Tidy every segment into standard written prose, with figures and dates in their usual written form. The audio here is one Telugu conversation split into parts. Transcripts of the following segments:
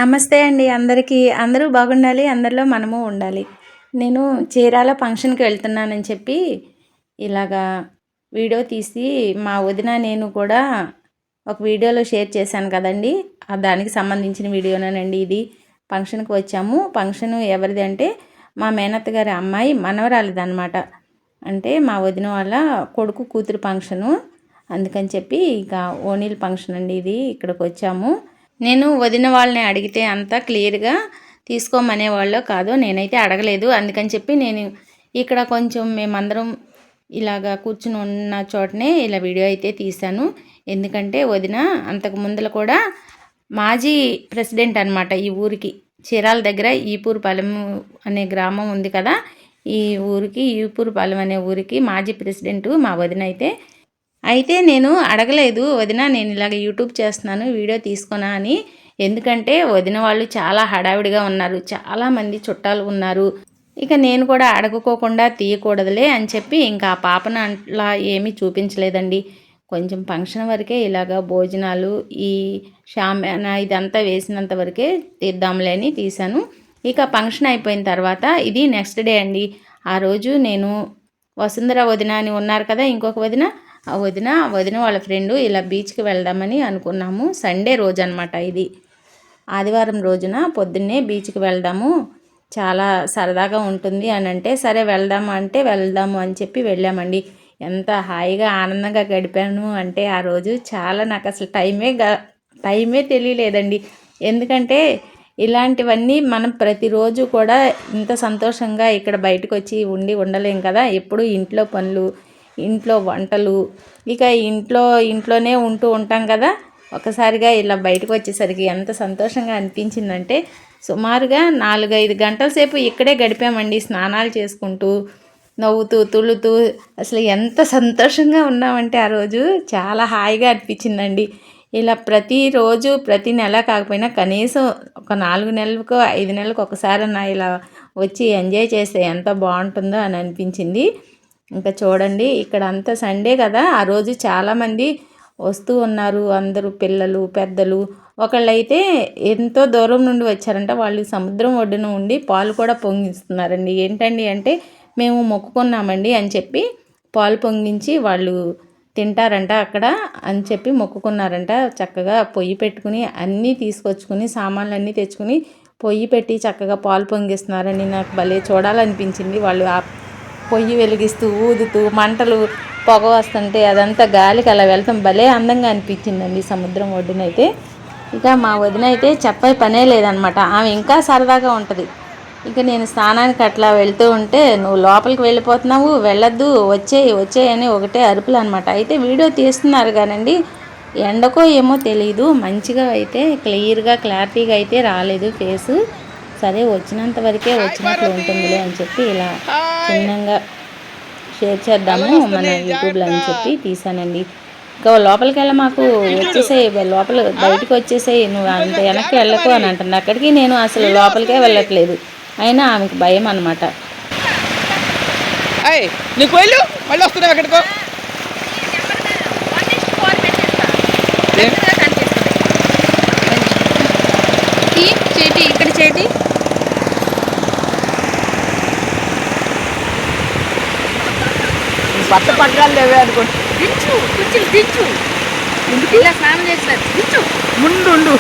నమస్తే అండి అందరికీ. అందరూ బాగుండాలి, అందరిలో మనము ఉండాలి. నేను చీరాల ఫంక్షన్కి వెళ్తున్నానని చెప్పి ఇలాగా వీడియో తీసి మా వదిన నేను కూడా ఒక వీడియోలో షేర్ చేశాను కదండి. దానికి సంబంధించిన వీడియోనేనండి ఇది. ఫంక్షన్కి వచ్చాము. ఫంక్షన్ ఎవరిది అంటే మా మేనత్త గారి అమ్మాయి మనవరాలిదనమాట. అంటే మా వదిన వాళ్ళ కొడుకు కూతురు ఫంక్షను. అందుకని చెప్పి ఇక ఓణీల ఫంక్షన్ అండి ఇది. ఇక్కడికి వచ్చాము. నేను వదిన వాళ్ళని అడిగితే అంతా క్లియర్గా తీసుకోమనేవాళ్ళో కాదో నేనైతే అడగలేదు. అందుకని చెప్పి నేను ఇక్కడ కొంచెం మేమందరం ఇలాగా కూర్చుని ఉన్న చోటనే ఇలా వీడియో అయితే తీశాను. ఎందుకంటే వదిన అంతకు ముందర కూడా మాజీ ప్రెసిడెంట్ అనమాట ఈ ఊరికి. చీరాల దగ్గర ఈపూరుపాలెం అనే గ్రామం ఉంది కదా, ఈ ఊరికి ఈపూరుపాలెం అనే ఊరికి మాజీ ప్రెసిడెంటు మా వదిన అయితే నేను అడగలేదు వదిన, నేను ఇలాగ యూట్యూబ్ చేస్తున్నాను వీడియో తీసుకున్నా అని. ఎందుకంటే వదిన వాళ్ళు చాలా హడావిడిగా ఉన్నారు, చాలామంది చుట్టాలు ఉన్నారు. ఇక నేను కూడా అడగకోకుండా తీయకూడదులే అని చెప్పి ఇంకా ఆ పాపను అట్లా ఏమీ చూపించలేదండి. కొంచెం ఫంక్షన్ వరకే ఇలాగ భోజనాలు ఈ షామ్యానా ఇదంతా వేసినంత వరకే తీద్దాంలే అని తీశాను. ఇక ఫంక్షన్ అయిపోయిన తర్వాత ఇది నెక్స్ట్ డే అండి. ఆ రోజు నేను వసుంధర వదిన అని ఉన్నారు కదా ఇంకొక వదిన, ఆ వదిన వాళ్ళ ఫ్రెండు ఇలా బీచ్కి వెళ్దామని అనుకున్నాము. సండే రోజు అనమాట ఇది. ఆదివారం రోజున పొద్దున్నే బీచ్కి వెళ్దాము, చాలా సరదాగా ఉంటుంది అని అంటే సరే వెళ్దాము అంటే వెళ్దాము అని చెప్పి వెళ్ళామండి. ఎంత హాయిగా ఆనందంగా గడిపాను అంటే ఆ రోజు చాలా నాకు అసలు టైమే తెలియలేదండి. ఎందుకంటే ఇలాంటివన్నీ మనం ప్రతిరోజు కూడా ఇంత సంతోషంగా ఇక్కడ బయటకు వచ్చి ఉండలేం కదా. ఎప్పుడు ఇంట్లో పనులు, ఇంట్లో వంటలు, ఇక ఇంట్లోనే ఉంటాం కదా. ఒకసారిగా ఇలా బయటకు వచ్చేసరికి ఎంత సంతోషంగా అనిపించిందంటే సుమారుగా 4-5 గంటల సేపు ఇక్కడే గడిపామండి. స్నానాలు చేసుకుంటూ, నవ్వుతూ, తుళ్ళుతూ అసలు ఎంత సంతోషంగా ఉన్నామంటే ఆ రోజు చాలా హాయిగా అనిపించిందండి. ఇలా ప్రతిరోజు ప్రతి నెల కాకపోయినా కనీసం ఒక 4 నెలలకు 5 నెలలకు ఒకసారన్నా ఇలా వచ్చి ఎంజాయ్ చేస్తే ఎంత బాగుంటుందో అని అనిపించింది. ఇంకా చూడండి ఇక్కడ అంతా సండే కదా, ఆ రోజు చాలామంది వస్తూ ఉన్నారు. అందరూ పిల్లలు పెద్దలు. ఒకళ్ళైతే ఎంతో దూరం నుండి వచ్చారంట. వాళ్ళు సముద్రం ఒడ్డున ఉండి పాలు కూడా పొంగిస్తున్నారండి. ఏంటండి అంటే మేము మొక్కుకున్నామండి అని చెప్పి పాలు పొంగించి వాళ్ళు తింటారంట అక్కడ అని చెప్పి మొక్కుకున్నారంట. చక్కగా పొయ్యి పెట్టుకుని అన్నీ తీసుకొచ్చుకుని సామాన్లు తెచ్చుకుని పొయ్యి పెట్టి చక్కగా పాలు పొంగిస్తున్నారని నాకు భలే చూడాలనిపించింది. వాళ్ళు ఆ పొయ్యి వెలిగిస్తూ ఊదుతూ మంటలు పొగ వస్తుంటే అదంతా గాలికి అలా వెళ్తాం భలే అందంగా అనిపించిందండి సముద్రం ఒడ్డునైతే. ఇక మా వదిన అయితే చెప్పే పనే లేదనమాట. ఆమె ఇంకా సరదాగా ఉంటుంది. ఇక నేను స్నానానికి అట్లా వెళ్తూ ఉంటే నువ్వు లోపలికి వెళ్ళిపోతున్నావు, వెళ్ళొద్దు, వచ్చేయి అని ఒకటే అరుపులు అనమాట. అయితే వీడియో తీస్తున్నారు కానండి, ఎండకో ఏమో తెలియదు, మంచిగా అయితే క్లారిటీగా అయితే రాలేదు ఫేసు. సరే వచ్చినంత వరకే వచ్చినట్లు ఉంటుందిలే అని చెప్పి ఇలా చిన్నగా షేర్ చేద్దాము మన యూట్యూబ్లో అని చెప్పి తీసానండి. ఇంకా లోపలికి వెళ్ళ మాకు వచ్చేసేయి, బయటకు వచ్చేసేయి, నువ్వు అంత వెనక్కి వెళ్ళకు అని అంటుంది. అక్కడికి నేను అసలు లోపలికే వెళ్ళట్లేదు, అయినా ఆమెకు భయం అనమాట. ఇక్కడ చేతి పట్ట పగ్గాలు లేవే అనుకోండి. దించు ఇలా స్నానం చేస్తారు. ముందు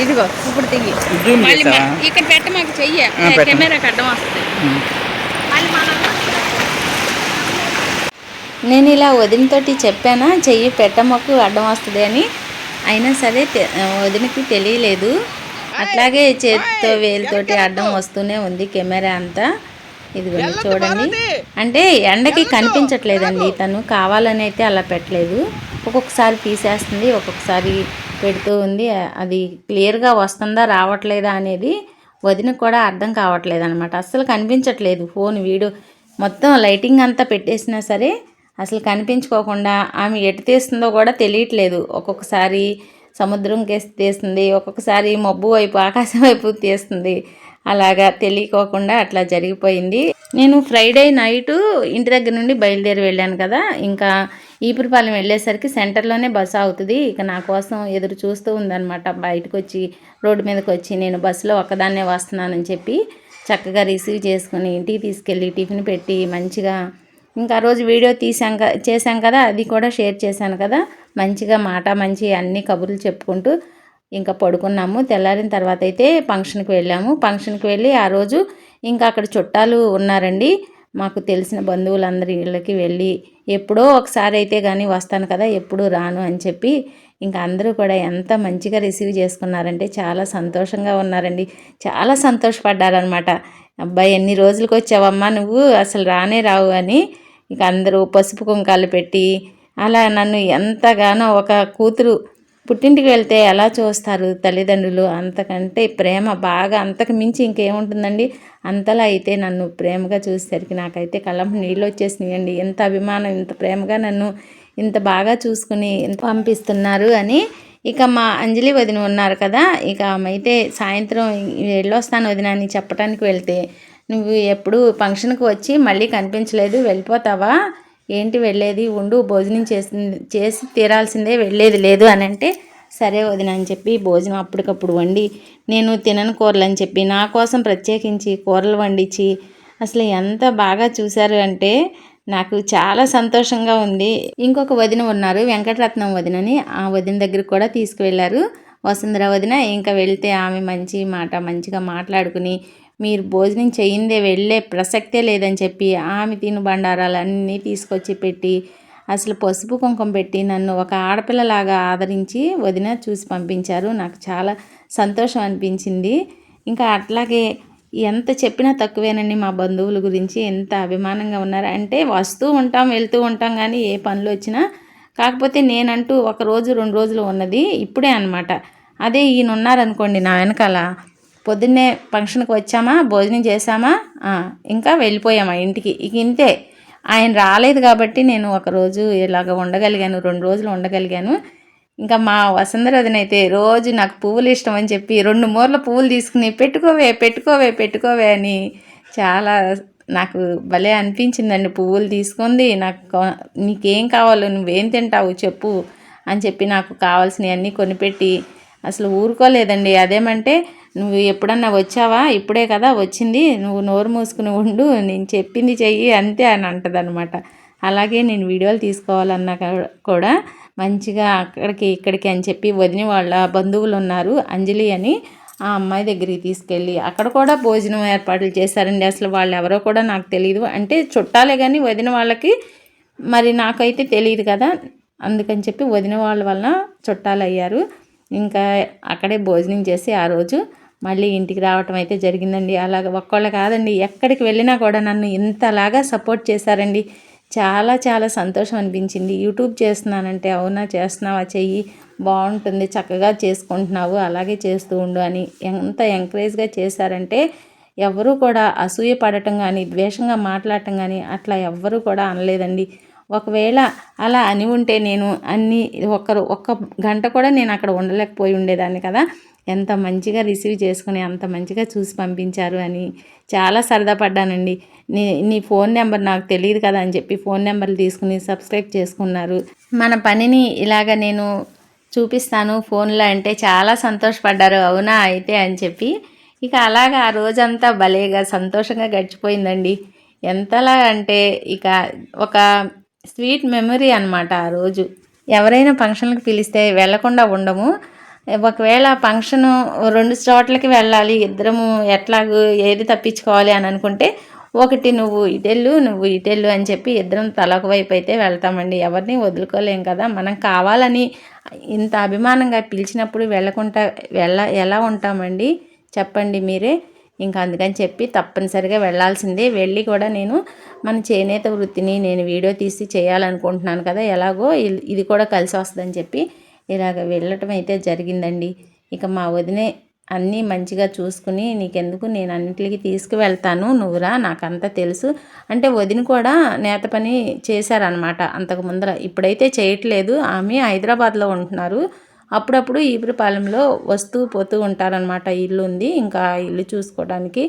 ఇదిగో ఇప్పుడు దిగి ఇక్కడ పెట్ట మాకు చెయ్యి, కెమెరాకి అడ్డం వస్తుంది. నేను ఇలా వదినతోటి చెప్పానా చెయ్యి పెట్టమ్మకు అడ్డం వస్తుంది అని. అయినా సరే వదినకి తెలియలేదు. అట్లాగే చేతితో వేలుతోటి అడ్డం వస్తూనే ఉంది కెమెరా అంతా. ఇదిగోండి చూడండి. అంటే ఎండకి కనిపించట్లేదండి, తను కావాలని అయితే అలా పెట్టలేదు. ఒక్కొక్కసారి తీసేస్తుంది, ఒక్కొక్కసారి పెడుతూ ఉంది. అది క్లియర్గా వస్తుందా రావట్లేదా అనేది వదినకు కూడా అర్థం కావట్లేదు అనమాట. అస్సలు కనిపించట్లేదు. ఫోన్ వీడియో మొత్తం లైటింగ్ అంతా పెట్టేసినా సరే అసలు కనిపించుకోకుండా ఆమె ఎటు తీస్తుందో కూడా తెలియట్లేదు. ఒక్కొక్కసారి సముద్రం కేసి తీస్తుంది, ఒక్కొక్కసారి మబ్బు వైపు ఆకాశం వైపు తీస్తుంది. అలాగా తెలియకోకుండా అట్లా జరిగిపోయింది. నేను ఫ్రైడే నైటు ఇంటి దగ్గర నుండి బయలుదేరి వెళ్ళాను కదా. ఇంకా ఈపురపాలెం వెళ్ళేసరికి సెంటర్లోనే బస్సు అవుతుంది. ఇక నా కోసం ఎదురు చూస్తూ ఉందన్నమాట. బయటకు వచ్చి రోడ్డు మీదకి వచ్చి నేను బస్సులో ఒక్కదాన్నే వస్తున్నానని చెప్పి చక్కగా రిసీవ్ చేసుకుని ఇంటికి తీసుకెళ్ళి టిఫిన్ పెట్టి మంచిగా ఇంకా రోజు వీడియో చేశాం కదా, అది కూడా షేర్ చేశాను కదా. మంచిగా మాట మంచి అన్ని కబుర్లు చెప్పుకుంటూ ఇంకా పడుకున్నాము. తెల్లారిన తర్వాత అయితే ఫంక్షన్కి వెళ్ళాము. ఫంక్షన్కి వెళ్ళి ఆ రోజు ఇంకా అక్కడ చుట్టాలు ఉన్నారండి. మాకు తెలిసిన బంధువులందరి ఇళ్ళకి వెళ్ళి ఎప్పుడో ఒకసారి అయితే కానీ వస్తాను కదా, ఎప్పుడూ రాను అని చెప్పి ఇంకా అందరూ కూడా ఎంత మంచిగా రిసీవ్ చేసుకున్నారంటే చాలా సంతోషంగా ఉన్నారండి. చాలా సంతోషపడ్డారనమాట. అబ్బాయి ఎన్ని రోజులకు వచ్చావమ్మా నువ్వు, అసలు రానే రావు అని ఇక అందరూ పసుపు కుంకాలు పెట్టి అలా నన్ను ఎంతగానో ఒక కూతురు పుట్టింటికి వెళ్తే ఎలా చూస్తారు తల్లిదండ్రులు, అంతకంటే ప్రేమ బాగా అంతకు మించి ఇంకేముంటుందండి. అంతలా అయితే నన్ను ప్రేమగా చూసేసరికి నాకైతే కళ్ళం నీళ్ళు వచ్చేసినాయండి. ఎంత అభిమానం, ఇంత ప్రేమగా నన్ను ఇంత బాగా చూసుకుని ఇంత పంపిస్తున్నారు అని. ఇక మా అంజలి వదిన ఉన్నారు కదా, ఇక ఆమె అయితే సాయంత్రం వెళ్ళొస్తాను వదిన అని చెప్పడానికి వెళ్తే, నువ్వు ఎప్పుడు ఫంక్షన్కి వచ్చి మళ్ళీ కనిపించలేదు, వెళ్ళిపోతావా ఏంటి, వెళ్ళేది ఉండు, భోజనం చేసి తీరాల్సిందే, వెళ్ళేది లేదు అని అంటే, సరే వదిన అని చెప్పి భోజనం అప్పటికప్పుడు వండి నేను తినని కూరలు అని చెప్పి నా కోసం ప్రత్యేకించి కూరలు వండించి అసలు ఎంత బాగా చూశారు అంటే నాకు చాలా సంతోషంగా ఉంది. ఇంకొక వదిన ఉన్నారు వెంకటరత్నం వదినని, ఆ వదిన దగ్గరికి కూడా తీసుకువెళ్ళారు వసుంధర వదిన. ఇంకా వెళ్తే ఆమె మంచి మాట మంచిగా మాట్లాడుకుని మీరు భోజనం చేయిందే వెళ్ళే ప్రసక్తే లేదని చెప్పి ఆమె తిను బండారాలన్నీ తీసుకొచ్చి పెట్టి అసలు పసుపు కుంకుమ పెట్టి నన్ను ఒక ఆడపిల్లలాగా ఆదరించి వదిన చూసి పంపించారు. నాకు చాలా సంతోషం అనిపించింది. ఇంకా అట్లాగే ఎంత చెప్పినా తక్కువేనండి. మా బంధువుల గురించి ఎంత అభిమానంగా ఉన్నారు అంటే, వస్తూ ఉంటాం వెళ్తూ ఉంటాం కానీ ఏ పనులు వచ్చినా, కాకపోతే నేనంటూ ఒక రోజు 2 రోజులు ఉన్నది ఇప్పుడే అనమాట. అదే ఈయన ఉన్నారనుకోండి నా వెనకాల, పొద్దున్నే ఫంక్షన్కి వచ్చామా, భోజనం చేసామా, ఇంకా వెళ్ళిపోయామా ఇంటికి, ఇక ఇంతే. ఆయన రాలేదు కాబట్టి నేను ఒకరోజు ఇలాగ ఉండగలిగాను, 2 రోజులు ఉండగలిగాను. ఇంకా మా వసుంధర వదిన అయితే రోజు నాకు పువ్వులు ఇష్టం అని చెప్పి 2 మూరల పువ్వులు తీసుకుని పెట్టుకోవే పెట్టుకోవే పెట్టుకోవే అని చాలా నాకు భలే అనిపించిందండి. పువ్వులు తీసుకుంది, నాకు నీకేం కావాలో, నువ్వేం తింటావు చెప్పు అని చెప్పి నాకు కావాల్సినవన్నీ కొనిపెట్టి అసలు ఊరుకోలేదండి. అదేమంటే, నువ్వు ఎప్పుడన్నా వచ్చావా, ఇప్పుడే కదా వచ్చింది, నువ్వు నోరు మూసుకుని ఉండు, నేను చెప్పింది చెయ్యి అంతే అని అంటదనమాట. అలాగే నేను వీడియోలు తీసుకోవాలన్నా కూడా మంచిగా అక్కడికి ఇక్కడికి అని చెప్పి వదిన వాళ్ళ బంధువులు ఉన్నారు అంజలి అని, ఆ అమ్మాయి దగ్గరికి తీసుకెళ్ళి అక్కడ కూడా భోజనం ఏర్పాట్లు చేశారండి. అసలు వాళ్ళు ఎవరో కూడా నాకు తెలియదు, అంటే చుట్టాలే కానీ వదిన వాళ్ళకి మరి నాకైతే తెలియదు కదా, అందుకని చెప్పి వదిన వాళ్ళ వలన చుట్టాలు అయ్యారు. ఇంకా అక్కడే భోజనం చేసి ఆ రోజు మళ్ళీ ఇంటికి రావటం అయితే జరిగిందండి. అలాగ ఒక్కళ్ళు కాదండి, ఎక్కడికి వెళ్ళినా కూడా నన్ను ఇంతలాగా సపోర్ట్ చేశారండి. చాలా చాలా సంతోషం అనిపించింది. యూట్యూబ్ చేస్తున్నానంటే, అవునా చేస్తున్నావా, చెయ్యి, బాగుంటుంది, చక్కగా చేసుకుంటున్నావు, అలాగే చేస్తూ ఉండు అని ఎంత ఎంకరేజ్గా చేశారంటే, ఎవరూ కూడా అసూయ పడటం కానీ ద్వేషంగా మాట్లాడటం కానీ అట్లా ఎవ్వరూ కూడా అనలేదండి. ఒకవేళ అలా అని ఉంటే నేను ఒక్క గంట కూడా నేను అక్కడ ఉండలేకపోయి ఉండేదాన్ని కదా. ఎంత మంచిగా రిసీవ్ చేసుకుని అంత మంచిగా చూసి పంపించారు అని చాలా సరదా పడ్డానండి. నీ ఫోన్ నెంబర్ నాకు తెలియదు కదా అని చెప్పి ఫోన్ నెంబర్లు తీసుకుని సబ్స్క్రైబ్ చేసుకున్నారు. మన పనిని ఇలాగ నేను చూపిస్తాను ఫోన్లో అంటే చాలా సంతోషపడ్డారు. అవునా అయితే అని చెప్పి ఇక అలాగా ఆ రోజంతా భలేగా సంతోషంగా గడిచిపోయిందండి. ఎంతలా అంటే ఇక ఒక స్వీట్ మెమరీ అనమాట. ఆ రోజు ఎవరైనా ఫంక్షన్లకు పిలిస్తే వెళ్ళకుండా ఉండము. ఒకవేళ ఫంక్షను 2 చోట్లకి వెళ్ళాలి, ఇద్దరము ఎట్లాగూ ఏది తప్పించుకోవాలి అని అనుకుంటే, ఒకటి నువ్వు ఇటెళ్ళు అని చెప్పి ఇద్దరం తలొక వైపు అయితే వెళ్తామండి. ఎవరిని వదులుకోలేం కదా. మనం కావాలని ఇంత అభిమానంగా పిలిచినప్పుడు వెళ్ళకుండా ఎలా ఉంటామండి చెప్పండి మీరే. ఇంకా అందుకని చెప్పి తప్పనిసరిగా వెళ్ళాల్సిందే. వెళ్ళి కూడా నేను మన చేనేత వృత్తిని నేను వీడియో తీసి చేయాలనుకుంటున్నాను కదా, ఎలాగో ఇది కూడా కలిసి వస్తుందని చెప్పి ఇలాగ వెళ్ళటం అయితే జరిగిందండి. ఇక మా వదినే అన్నీ మంచిగా చూసుకుని, నీకెందుకు నేను అన్నింటికి తీసుకువెళ్తాను, నువ్వురా, నాకంతా తెలుసు అంటే వదిన కూడా నేత పని చేశారనమాట అంతకు ముందర. ఇప్పుడైతే చేయట్లేదు, ఆమె హైదరాబాద్లో ఉంటున్నారు. అప్పుడప్పుడు ఈపురపాలెంలో వస్తూ పోతూ ఉంటారనమాట. ఇల్లు ఉంది, ఇంకా ఇల్లు చూసుకోవడానికి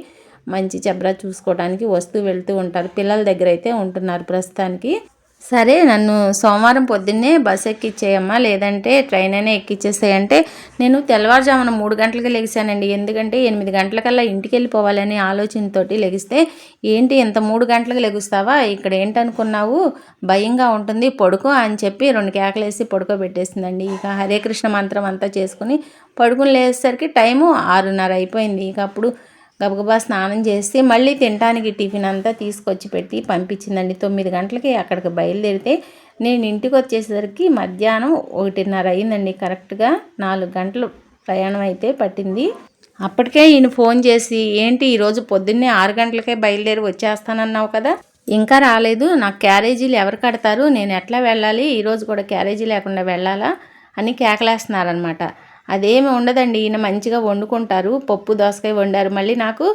మంచి చెబ్రా చూసుకోవడానికి వస్తూ వెళ్తూ ఉంటారు. పిల్లల దగ్గర అయితే ఉంటున్నారు ప్రస్తుతానికి. సరే నన్ను సోమవారం పొద్దున్నే బస్సు ఎక్కిచ్చేయమ్మా, లేదంటే ట్రైన్ అయినా ఎక్కిచ్చేసేయంటే నేను తెల్లవారుజామున 3 గంటలకి లెగిసానండి. ఎందుకంటే 8 గంటలకల్లా ఇంటికి వెళ్ళిపోవాలని ఆలోచనతోటి లెగిస్తే, ఏంటి ఇంత 3 గంటలకు లెగుస్తావా, ఇక్కడ ఏంటనుకున్నావు, భయంగా ఉంటుంది పడుకో అని చెప్పి 2 కేకలేసి పడుకోబెట్టేసిందండి. ఇక హరే కృష్ణ మంత్రం అంతా చేసుకుని పడుకుని లేచేసరికి టైము 6:30 అయిపోయింది. ఇక అప్పుడు గబగబా స్నానం చేసి మళ్ళీ తినడానికి టిఫిన్ అంతా తీసుకొచ్చి పెట్టి పంపించిందండి. 9 గంటలకి అక్కడికి బయలుదేరితే నేను ఇంటికి వచ్చేసరికి మధ్యాహ్నం 1:30 అయిందండి. కరెక్ట్గా 4 గంటలు ప్రయాణం అయితే పట్టింది. అప్పటికే ఈయన ఫోన్ చేసి, ఏంటి ఈరోజు పొద్దున్నే 6 గంటలకే బయలుదేరి వచ్చేస్తానన్నావు కదా, ఇంకా రాలేదు, నాకు క్యారేజీలు ఎవరు కడతారు, నేను ఎట్లా వెళ్ళాలి, ఈరోజు కూడా క్యారేజీ లేకుండా వెళ్ళాలా అని కేకలేస్తున్నారనమాట. అదేమి ఉండదండి, ఈయన మంచిగా వండుకుంటారు. పప్పు దోసకాయ వండారు, మళ్ళీ నాకు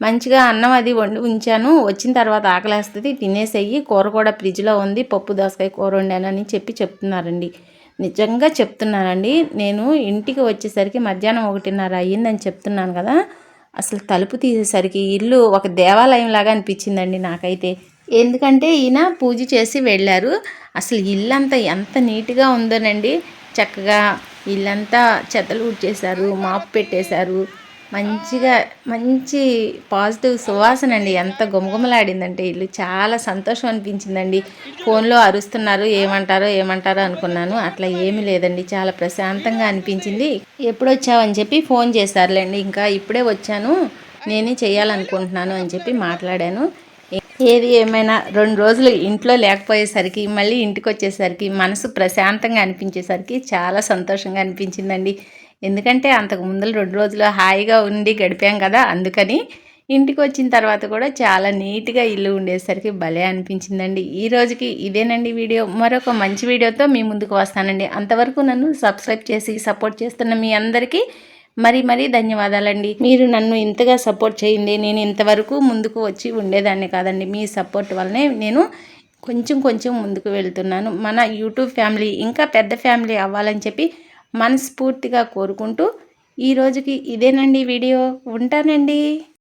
మంచిగా అన్నం అది వండి ఉంచాను, వచ్చిన తర్వాత ఆకలేస్తుంది తినేసేయి, కూర కూడా ఫ్రిడ్జ్లో ఉంది, పప్పు దోసకాయ కూర వండానని చెప్తున్నారండి. నిజంగా చెప్తున్నానండి. నేను ఇంటికి వచ్చేసరికి మధ్యాహ్నం 1:30 అయ్యిందని చెప్తున్నాను కదా, అసలు తలుపు తీసేసరికి ఇల్లు ఒక దేవాలయం లాగా అనిపించిందండి నాకైతే. ఎందుకంటే ఈయన పూజ చేసి వెళ్ళారు. అసలు ఇల్లంతా ఎంత నీట్గా ఉందోనండి. చక్కగా ఇల్లంతా చెత్తలు ఊడ్చేశారు, మాపు పెట్టేశారు. మంచి పాజిటివ్ సువాసన అండి. ఎంత గుమగుమలాడిందంటే ఇల్లు, చాలా సంతోషం అనిపించిందండి. ఫోన్లో అరుస్తున్నారు, ఏమంటారో అనుకున్నాను. అట్లా ఏమీ లేదండి, చాలా ప్రశాంతంగా అనిపించింది. ఎప్పుడు వచ్చావని చెప్పి ఫోన్ చేశారులేండి. ఇంకా ఇప్పుడే వచ్చాను, నేనే చేయాలనుకుంటున్నాను అని చెప్పి మాట్లాడాను. ఏది ఏమైనా 2 రోజులు ఇంట్లో లేకపోయేసరికి మళ్ళీ ఇంటికి వచ్చేసరికి మనసు ప్రశాంతంగా అనిపించేసరికి చాలా సంతోషంగా అనిపించిందండి. ఎందుకంటే అంతకు ముందు 2 రోజులు హాయిగా ఉండి గడిపాం కదా, అందుకని ఇంటికి వచ్చిన తర్వాత కూడా చాలా నీట్గా ఇల్లు ఉండేసరికి భలే అనిపించిందండి. ఈ రోజుకి ఇదేనండి వీడియో. మరొక మంచి వీడియోతో మీ ముందుకు వస్తానండి. అంతవరకు నన్ను సబ్స్క్రైబ్ చేసి సపోర్ట్ చేస్తున్న మీ అందరికీ మరీ ధన్యవాదాలండి. మీరు నన్ను ఇంతగా సపోర్ట్ చేయండి, నేను ఇంతవరకు ముందుకు వచ్చి ఉండేదాన్ని కాదండి. మీ సపోర్ట్ వల్లనే నేను కొంచెం ముందుకు వెళ్తున్నాను. మన యూట్యూబ్ ఫ్యామిలీ ఇంకా పెద్ద ఫ్యామిలీ అవ్వాలని చెప్పి మనస్ఫూర్తిగా కోరుకుంటూ ఈ రోజుకి ఇదేనండి వీడియో. ఉంటానండి.